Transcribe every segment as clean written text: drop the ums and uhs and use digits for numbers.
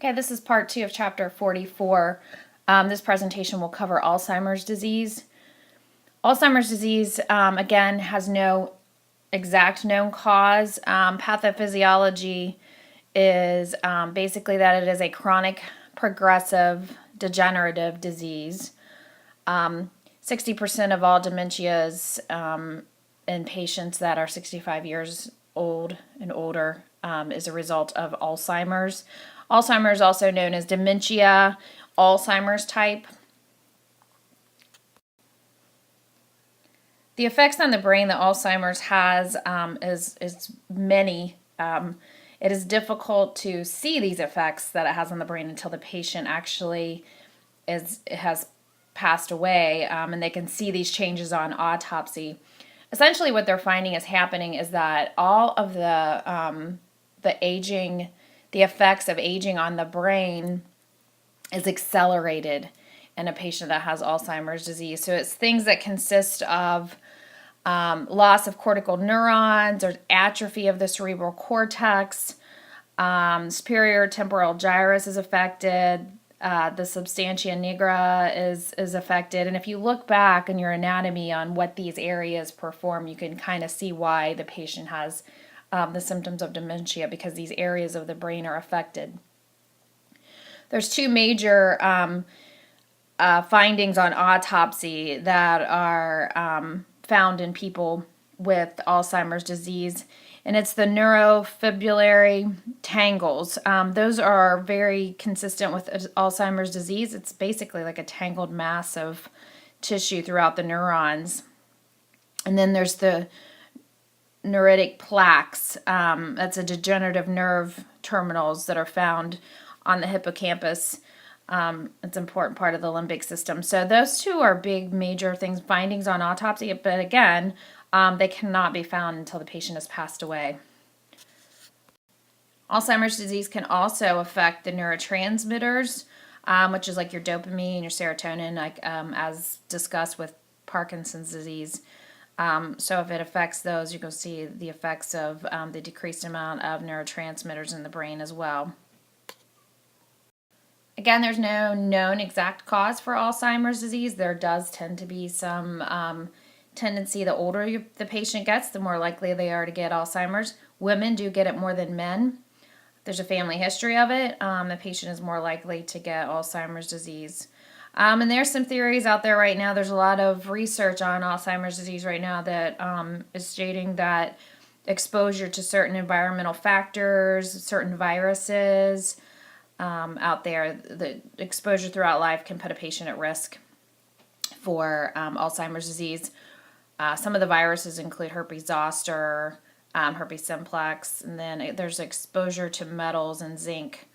Okay, this is part 2 of chapter 44. This presentation will cover Alzheimer's disease. Alzheimer's disease, again, has no exact known cause. Pathophysiology is basically that it is a chronic, progressive, degenerative disease. 60% of all dementias in patients that are 65 years old and older is a result of Alzheimer's. Alzheimer's, also known as dementia, Alzheimer's type. The effects on the brain that Alzheimer's has is many. It is difficult to see these effects that it has on the brain until the patient actually has passed away, and they can see these changes on autopsy. Essentially, what they're finding is happening is that all of the aging, the effects of aging on the brain is accelerated in a patient that has Alzheimer's disease. So it's things that consist of loss of cortical neurons, or atrophy of the cerebral cortex, superior temporal gyrus is affected, the substantia nigra is affected. And if you look back in your anatomy on what these areas perform, you can kind of see why the patient has the symptoms of dementia, because these areas of the brain are affected. There's two major findings on autopsy that are found in people with Alzheimer's disease, and it's the neurofibrillary tangles. Those are very consistent with Alzheimer's disease. It's basically like a tangled mass of tissue throughout the neurons. And then there's the neuritic plaques. That's a degenerative nerve terminals that are found on the hippocampus. It's an important part of the limbic system. So those two are big, major findings on autopsy. But again, they cannot be found until the patient has passed away. Alzheimer's disease can also affect the neurotransmitters, which is like your dopamine, your serotonin, like as discussed with Parkinson's disease. So if it affects those, you can see the effects of the decreased amount of neurotransmitters in the brain as well. Again, there's no known exact cause for Alzheimer's disease. There does tend to be some tendency, the older the patient gets, the more likely they are to get Alzheimer's. Women do get it more than men. There's a family history of it. The patient is more likely to get Alzheimer's disease. And there's some theories out there right now. There's a lot of research on Alzheimer's disease right now that is stating that exposure to certain environmental factors, certain viruses out there, the exposure throughout life can put a patient at risk for Alzheimer's disease. Some of the viruses include herpes zoster, herpes simplex, and then there's exposure to metals and zinc.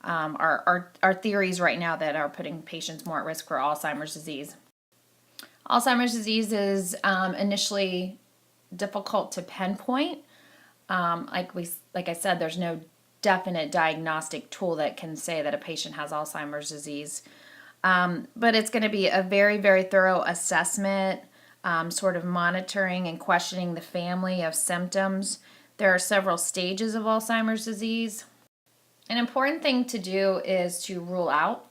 Are theories right now that are putting patients more at risk for Alzheimer's disease. Alzheimer's disease is initially difficult to pinpoint. Like I said, there's no definite diagnostic tool that can say that a patient has Alzheimer's disease. But it's going to be a very, very thorough assessment, sort of monitoring and questioning the family of symptoms. There are several stages of Alzheimer's disease. An important thing to do is to rule out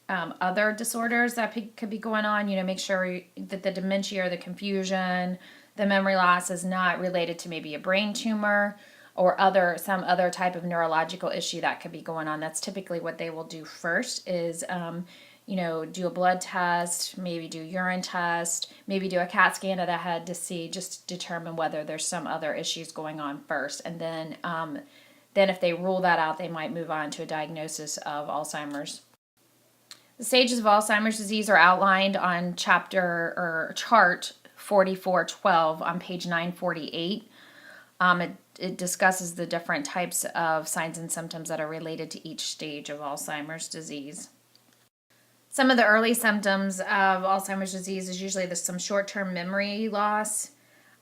other disorders that could be going on. Make sure that the dementia or the confusion, the memory loss is not related to maybe a brain tumor or some other type of neurological issue that could be going on. That's typically what they will do first is, do a blood test, maybe do urine test, maybe do a CAT scan of the head to see, just determine whether there's some other issues going on first. And then if they rule that out, they might move on to a diagnosis of Alzheimer's. The stages of Alzheimer's disease are outlined on chart 4412 on page 948. It discusses the different types of signs and symptoms that are related to each stage of Alzheimer's disease. Some of the early symptoms of Alzheimer's disease is usually some short-term memory loss.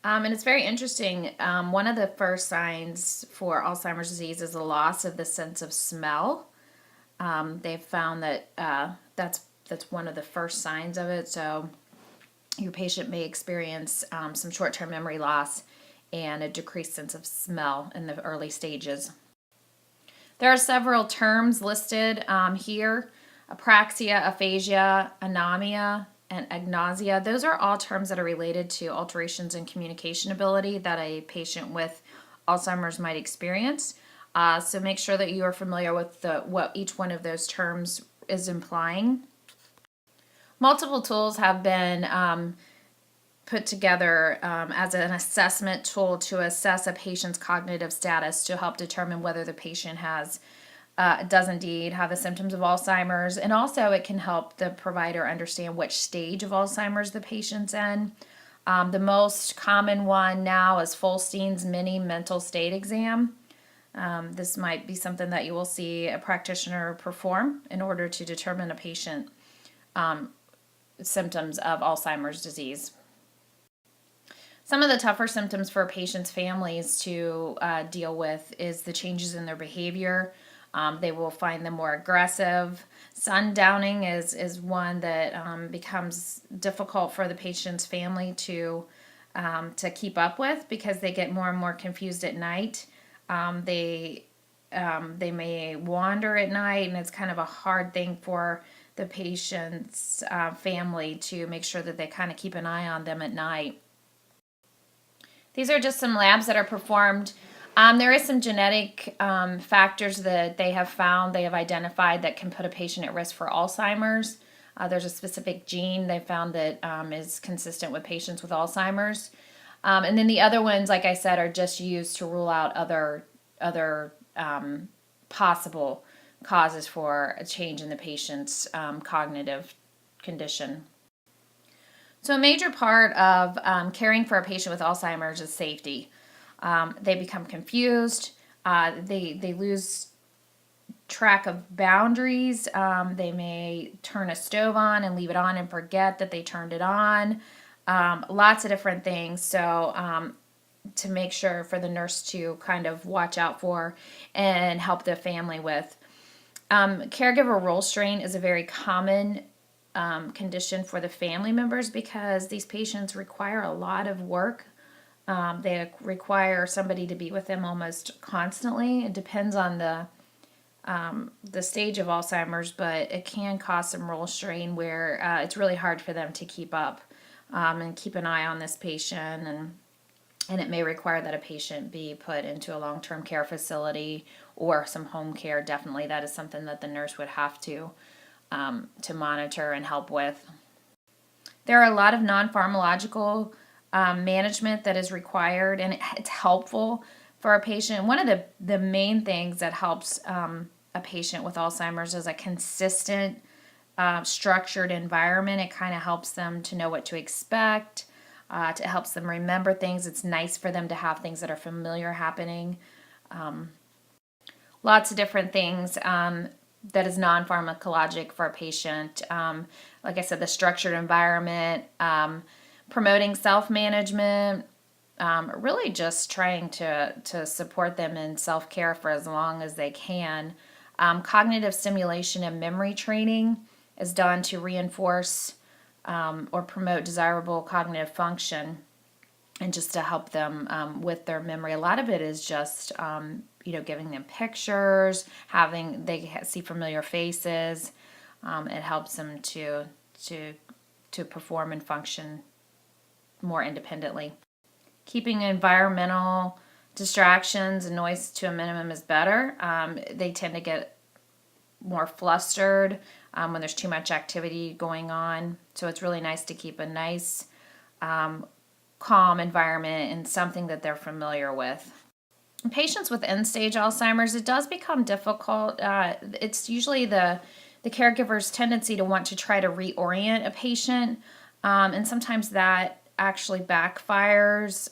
And it's very interesting. One of the first signs for Alzheimer's disease is the loss of the sense of smell. They've found that that's one of the first signs of it. So your patient may experience some short-term memory loss and a decreased sense of smell in the early stages. There are several terms listed here: apraxia, aphasia, anomia, and agnosia. Those are all terms that are related to alterations in communication ability that a patient with Alzheimer's might experience. So make sure that you are familiar with what each one of those terms is implying. Multiple tools have been put together as an assessment tool to assess a patient's cognitive status to help determine whether the patient does indeed have the symptoms of Alzheimer's, and also it can help the provider understand which stage of Alzheimer's the patient's in. The most common one now is Folstein's mini mental state exam. This might be something that you will see a practitioner perform in order to determine a patient symptoms of Alzheimer's disease. Some of the tougher symptoms for patients' families to deal with is the changes in their behavior. They will find them more aggressive. Sundowning is one that becomes difficult for the patient's family to keep up with because they get more and more confused at night. They may wander at night, and it's kind of a hard thing for the patient's family to make sure that they kind of keep an eye on them at night. These are just some labs that are performed. There is some genetic factors that they have identified that can put a patient at risk for Alzheimer's. There's a specific gene they found that is consistent with patients with Alzheimer's. And then the other ones, like I said, are just used to rule out other possible causes for a change in the patient's cognitive condition. So a major part of caring for a patient with Alzheimer's is safety. They become confused. They lose track of boundaries. They may turn a stove on and leave it on and forget that they turned it on. Lots of different things. So to make sure for the nurse to kind of watch out for and help the family with. Caregiver role strain is a very common condition for the family members because these patients require a lot of work. They require somebody to be with them almost constantly. It depends on the stage of Alzheimer's, but it can cause some role strain where it's really hard for them to keep up and keep an eye on this patient, and it may require that a patient be put into a long-term care facility or some home care. Definitely, that is something that the nurse would have to monitor and help with. There are a lot of non-pharmacological management that is required, and it's helpful for a patient. One of the main things that helps a patient with Alzheimer's is a consistent, structured environment. It kind of helps them to know what to expect. It helps them remember things. It's nice for them to have things that are familiar happening. Lots of different things that is non-pharmacologic for a patient. Like I said, the structured environment, promoting self-management, really just trying to support them in self-care for as long as they can. Cognitive stimulation and memory training is done to reinforce or promote desirable cognitive function and just to help them with their memory. A lot of it is just giving them pictures, they see familiar faces. It helps them to perform and function more independently. Keeping environmental distractions and noise to a minimum is better. They tend to get more flustered when there's too much activity going on. So it's really nice to keep a nice, calm environment and something that they're familiar with. In patients with end-stage Alzheimer's, it does become difficult. It's usually the caregiver's tendency to want to try to reorient a patient, and sometimes that actually backfires.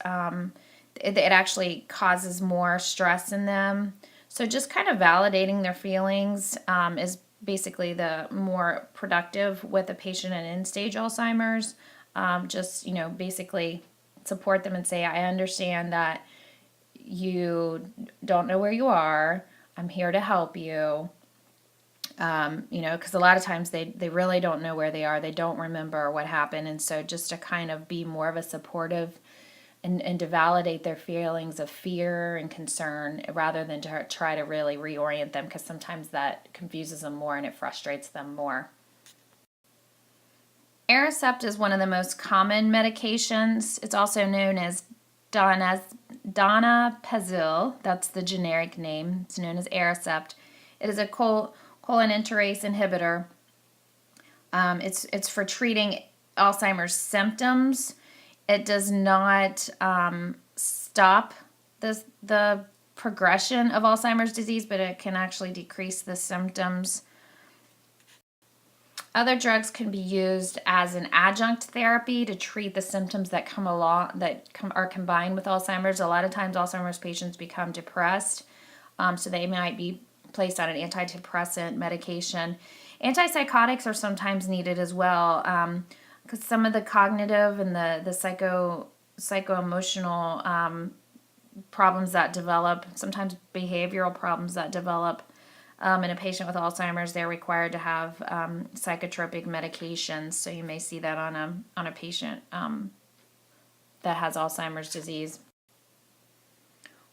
It actually causes more stress in them. So just kind of validating their feelings is basically the more productive with a patient in end-stage Alzheimer's. Basically support them and say, I understand that you don't know where you are. I'm here to help you. Because a lot of times they really don't know where they are. They don't remember what happened. And so just to kind of be more of a supportive and to validate their feelings of fear and concern rather than to try to really reorient them, because sometimes that confuses them more and it frustrates them more. Aricept is one of the most common medications. It's also known as donepezil. That's the generic name. It's known as Aricept. It is a cholinesterase inhibitor. It's for treating Alzheimer's symptoms. It does not stop the progression of Alzheimer's disease, but it can actually decrease the symptoms. Other drugs can be used as an adjunct therapy to treat the symptoms that come along are combined with Alzheimer's. A lot of times Alzheimer's patients become depressed, so they might be placed on an antidepressant medication. Antipsychotics are sometimes needed as well, because some of the cognitive and the psycho-emotional problems that develop, sometimes behavioral problems that develop in a patient with Alzheimer's, they're required to have psychotropic medications. So you may see that on a patient that has Alzheimer's disease.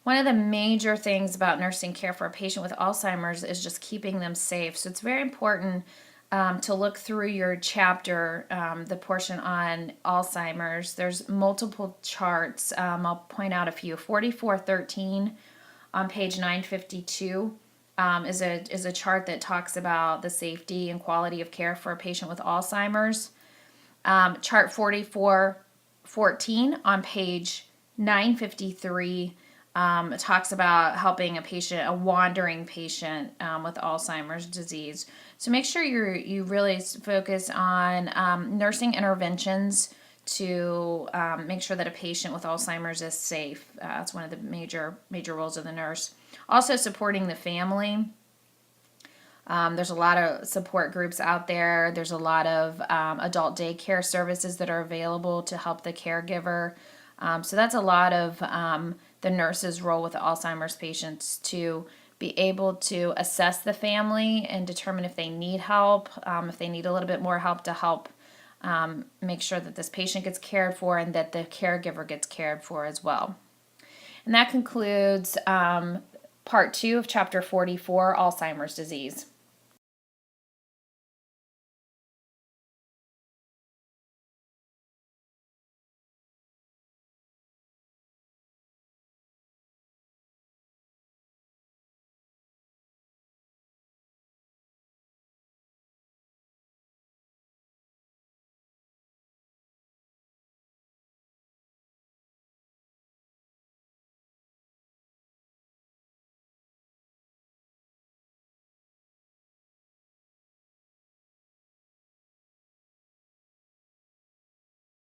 One of the major things about nursing care for a patient with Alzheimer's is just keeping them safe. So it's very important to look through your chapter, the portion on Alzheimer's. There's multiple charts. I'll point out a few. 4413 on page 952 is a chart that talks about the safety and quality of care for a patient with Alzheimer's. Chart 4414 on page 953 talks about helping a wandering patient with Alzheimer's disease. So make sure you really focus on nursing interventions to make sure that a patient with Alzheimer's is safe. That's one of the major roles of the nurse. Also supporting the family. There's a lot of support groups out there. There's a lot of adult daycare services that are available to help the caregiver. So that's a lot of the nurse's role with the Alzheimer's patients, to be able to assess the family and determine if they need help, if they need a little bit more help, to help make sure that this patient gets cared for and that the caregiver gets cared for as well. And that concludes part 2 of chapter 44, Alzheimer's disease.